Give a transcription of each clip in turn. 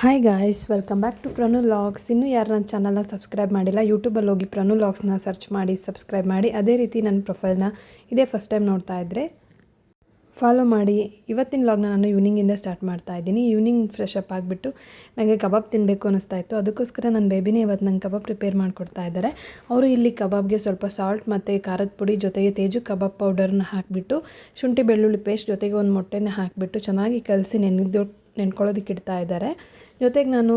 Hi guys, welcome back to Pranu logs. ಇನ್ನೂ ಯಾರು ನನ್ನ ಚಾನಲ್ನ ಸಬ್ಸ್ಕ್ರೈಬ್ ಮಾಡಿಲ್ಲ, ಯೂಟ್ಯೂಬಲ್ಲಿ ಹೋಗಿ ಪ್ರನು ಲಾಗ್ಸ್ನ ಸರ್ಚ್ ಮಾಡಿ ಸಬ್ಸ್ಕ್ರೈಬ್ ಮಾಡಿ. ಅದೇ ರೀತಿ ನನ್ನ ಪ್ರೊಫೈಲ್ನ ಇದೇ ಫಸ್ಟ್ ಟೈಮ್ ನೋಡ್ತಾ ಇದ್ದರೆ ಫಾಲೋ ಮಾಡಿ. ಇವತ್ತಿನ ಲಾಗ್ನ ನಾನು ಈವ್ನಿಂಗಿಂದ ಸ್ಟಾರ್ಟ್ ಮಾಡ್ತಾ ಇದ್ದೀನಿ. ಈವ್ನಿಂಗ್ ಫ್ರೆಶ್ ಅಪ್ ಆಗಿಬಿಟ್ಟು ನನಗೆ ಕಬಾಬ್ ತಿನ್ನಬೇಕು ಅನ್ನಿಸ್ತಾ ಇತ್ತು. ಅದಕ್ಕೋಸ್ಕರ ನನ್ನ ಬೇಬಿನೇ ಇವತ್ತು ನಂಗೆ ಕಬಾಬ್ ಪ್ರಿಪೇರ್ ಮಾಡಿಕೊಡ್ತಾ ಇದ್ದಾರೆ. ಅವರು ಇಲ್ಲಿ ಕಬಾಬ್ಗೆ ಸ್ವಲ್ಪ ಸಾಲ್ಟ್ ಮತ್ತು ಖಾರದ ಪುಡಿ ಜೊತೆಗೆ ತೇಜು ಕಬಾಬ್ ಪೌಡರ್ನ ಹಾಕಿಬಿಟ್ಟು ಶುಂಠಿ ಬೆಳ್ಳುಳ್ಳಿ ಪೇಸ್ಟ್ ಜೊತೆಗೆ ಒಂದು ಮೊಟ್ಟೆನ ಹಾಕಿಬಿಟ್ಟು ಚೆನ್ನಾಗಿ ಕಲಸಿ ನೆನ್ಕೊಳ್ಳೋದಕ್ಕೆ ಇಡ್ತಾ ಇದ್ದಾರೆ. ಜೊತೆಗೆ ನಾನು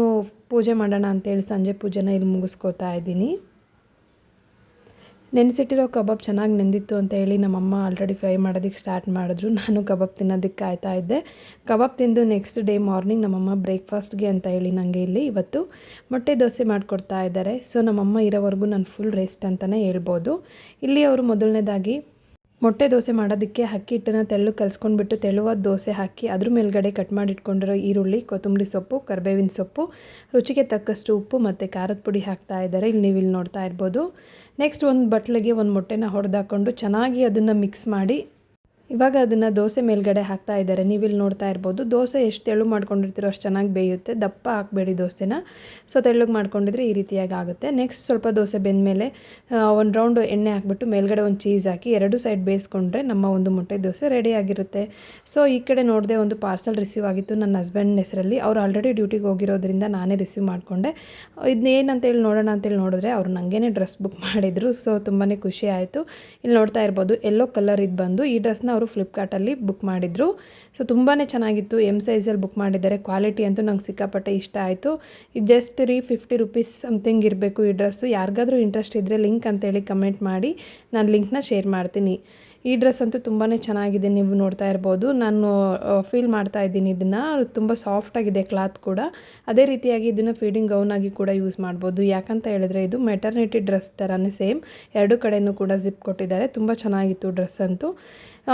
ಪೂಜೆ ಮಾಡೋಣ ಅಂತೇಳಿ ಸಂಜೆ ಪೂಜೆನ ಇಲ್ಲಿ ಮುಗಿಸ್ಕೋತಾ ಇದ್ದೀನಿ. ನೆನೆಸಿಟ್ಟಿರೋ ಕಬಾಬ್ ಚೆನ್ನಾಗಿ ನೆಂದಿತ್ತು ಅಂತ ಹೇಳಿ ನಮ್ಮಮ್ಮ ಆಲ್ರೆಡಿ ಫ್ರೈ ಮಾಡೋದಕ್ಕೆ ಸ್ಟಾರ್ಟ್ ಮಾಡಿದ್ರು. ನಾನು ಕಬಾಬ್ ತಿನ್ನೋದಕ್ಕೆ ಕಾಯ್ತಾ ಇದ್ದೆ. ಕಬಾಬ್ ತಿಂದು ನೆಕ್ಸ್ಟ್ ಡೇ ಮಾರ್ನಿಂಗ್ ನಮ್ಮಮ್ಮ ಬ್ರೇಕ್ಫಾಸ್ಟ್ಗೆ ಅಂತ ಹೇಳಿ ನನಗೆ ಇಲ್ಲಿ ಇವತ್ತು ಮೊಟ್ಟೆ ದೋಸೆ ಮಾಡಿಕೊಡ್ತಾ ಇದ್ದಾರೆ. ಸೊ ನಮ್ಮಮ್ಮ ಇರೋವರೆಗೂ ನಾನು ಫುಲ್ ರೆಸ್ಟ್ ಅಂತಲೇ ಹೇಳ್ಬೋದು. ಇಲ್ಲಿ ಅವರು ಮೊದಲನೇದಾಗಿ ಮೊಟ್ಟೆ ದೋಸೆ ಮಾಡೋದಕ್ಕೆ ಅಕ್ಕಿ ಹಿಟ್ಟನ್ನು ತೆಳ್ಳಗೆ ಕಲಿಸ್ಕೊಂಡ್ಬಿಟ್ಟು ತೆಳುವಾದ ದೋಸೆ ಹಾಕಿ ಅದ್ರ ಮೇಲ್ಗಡೆ ಕಟ್ ಮಾಡಿ ಇಟ್ಕೊಂಡಿರೋ ಈರುಳ್ಳಿ, ಕೊತ್ತಂಬರಿ ಸೊಪ್ಪು, ಕರಿಬೇವಿನ ಸೊಪ್ಪು, ರುಚಿಗೆ ತಕ್ಕಷ್ಟು ಉಪ್ಪು ಮತ್ತು ಖಾರದ ಪುಡಿ ಹಾಕ್ತಾ ಇದ್ದಾರೆ. ನೀವು ಇಲ್ಲಿ ನೋಡ್ತಾ ಇರ್ಬೋದು. ನೆಕ್ಸ್ಟ್ ಒಂದು ಬಟ್ಲಿಗೆ ಒಂದು ಮೊಟ್ಟೆನ ಹೊಡೆದಾಕೊಂಡು ಚೆನ್ನಾಗಿ ಅದನ್ನು ಮಿಕ್ಸ್ ಮಾಡಿ ಇವಾಗ ಅದನ್ನು ದೋಸೆ ಮೇಲ್ಗಡೆ ಹಾಕ್ತಾ ಇದ್ದಾರೆ. ನೀವಿಲ್ಲಿ ನೋಡ್ತಾ ಇರ್ಬೋದು. ದೋಸೆ ಎಷ್ಟು ತೆಳು ಮಾಡ್ಕೊಂಡಿರ್ತೀರೋ ಅಷ್ಟು ಚೆನ್ನಾಗಿ ಬೇಯುತ್ತೆ. ದಪ್ಪ ಹಾಕಬೇಡಿ ದೋಸೆನ. ಸೊ ತೆಳ್ಳಗೆ ಮಾಡ್ಕೊಂಡಿದ್ರೆ ಈ ರೀತಿಯಾಗಿ ಆಗುತ್ತೆ. ನೆಕ್ಸ್ಟ್ ಸ್ವಲ್ಪ ದೋಸೆ ಬೆಂದಮೇಲೆ ಒಂದು ರೌಂಡು ಎಣ್ಣೆ ಹಾಕ್ಬಿಟ್ಟು ಮೇಲ್ಗಡೆ ಒಂದು ಚೀಸ್ ಹಾಕಿ ಎರಡು ಸೈಡ್ ಬೇಯಿಸ್ಕೊಂಡ್ರೆ ನಮ್ಮ ಒಂದು ಮೊಟ್ಟೆ ದೋಸೆ ರೆಡಿ ಆಗಿರುತ್ತೆ. ಸೊ ಈ ಕಡೆ ನೋಡಿದೆ ಒಂದು ಪಾರ್ಸಲ್ ರಿಸೀವ್ ಆಗಿತ್ತು ನನ್ನ ಹಸ್ಬೆಂಡ್ ಹೆಸರಲ್ಲಿ. ಅವ್ರು ಆಲ್ರೆಡಿ ಡ್ಯೂಟಿಗೆ ಹೋಗಿರೋದ್ರಿಂದ ನಾನೇ ರಿಸೀವ್ ಮಾಡಿಕೊಂಡೆ. ಇದನ್ನೇನಂತೇಳಿ ನೋಡೋಣ ಅಂತೇಳಿ ನೋಡಿದ್ರೆ ಅವ್ರು ನನಗೇನೆ ಡ್ರೆಸ್ ಬುಕ್ ಮಾಡಿದರು. ಸೊ ತುಂಬಾ ಖುಷಿ ಆಯಿತು. ಇಲ್ಲಿ ನೋಡ್ತಾ ಇರ್ಬೋದು, ಯೆಲ್ಲೋ ಕಲರ್ ಇದು ಬಂದು ಈ ಡ್ರೆಸ್ನ ಅವರು ಫ್ಲಿಪ್ಕಾರ್ಟಲ್ಲಿ ಬುಕ್ ಮಾಡಿದರು. ಸೊ ತುಂಬಾ ಚೆನ್ನಾಗಿತ್ತು. ಎಮ್ ಸೈಜಲ್ಲಿ ಬುಕ್ ಮಾಡಿದ್ದಾರೆ. ಕ್ವಾಲಿಟಿ ಅಂತೂ ನಂಗೆ ಸಿಕ್ಕಾಪಟ್ಟೆ ಇಷ್ಟ ಆಯಿತು. ಇದು ಜಸ್ಟ್ 350 ರುಪೀಸ್ ಸಮಥಿಂಗ್ ಇರಬೇಕು ಈ ಡ್ರೆಸ್ಸು. ಯಾರಿಗಾದ್ರೂ ಇಂಟ್ರೆಸ್ಟ್ ಇದ್ದರೆ ಲಿಂಕ್ ಅಂತೇಳಿ ಕಮೆಂಟ್ ಮಾಡಿ, ನಾನು ಲಿಂಕ್ನ ಶೇರ್ ಮಾಡ್ತೀನಿ. ಈ ಡ್ರೆಸ್ ಅಂತೂ ತುಂಬಾ ಚೆನ್ನಾಗಿದೆ. ನೀವು ನೋಡ್ತಾ ಇರ್ಬೋದು. ನಾನು ಫೀಲ್ ಮಾಡ್ತಾ ಇದ್ದೀನಿ ಇದನ್ನು. ತುಂಬ ಸಾಫ್ಟಾಗಿದೆ ಕ್ಲಾತ್ ಕೂಡ. ಅದೇ ರೀತಿಯಾಗಿ ಇದನ್ನು ಫೀಡಿಂಗ್ ಗೌನಾಗಿ ಕೂಡ ಯೂಸ್ ಮಾಡ್ಬೋದು. ಯಾಕಂತ ಹೇಳಿದ್ರೆ ಇದು ಮೆಟರ್ನಿಟಿ ಡ್ರೆಸ್ ಥರನೇ ಸೇಮ್. ಎರಡು ಕಡೆಯೂ ಕೂಡ ಜಿಪ್ ಕೊಟ್ಟಿದ್ದಾರೆ. ತುಂಬ ಚೆನ್ನಾಗಿತ್ತು ಡ್ರೆಸ್ ಅಂತೂ.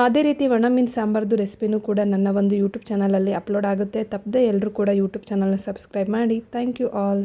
ಅದೇ ರೀತಿ ಒಣ ಮೀನು ಸಾಂಬಾರ್ದು ರೆಸಿಪಿನೂ ಕೂಡ ನನ್ನ ಒಂದು ಯೂಟ್ಯೂಬ್ ಚಾನಲಲ್ಲಿ ಅಪ್ಲೋಡ್ ಆಗುತ್ತೆ. ತಪ್ಪದೆ ಎಲ್ಲರೂ ಕೂಡ ಯೂಟ್ಯೂಬ್ ಚಾನಲ್ನ ಸಬ್ಸ್ಕ್ರೈಬ್ ಮಾಡಿ. Thank you all.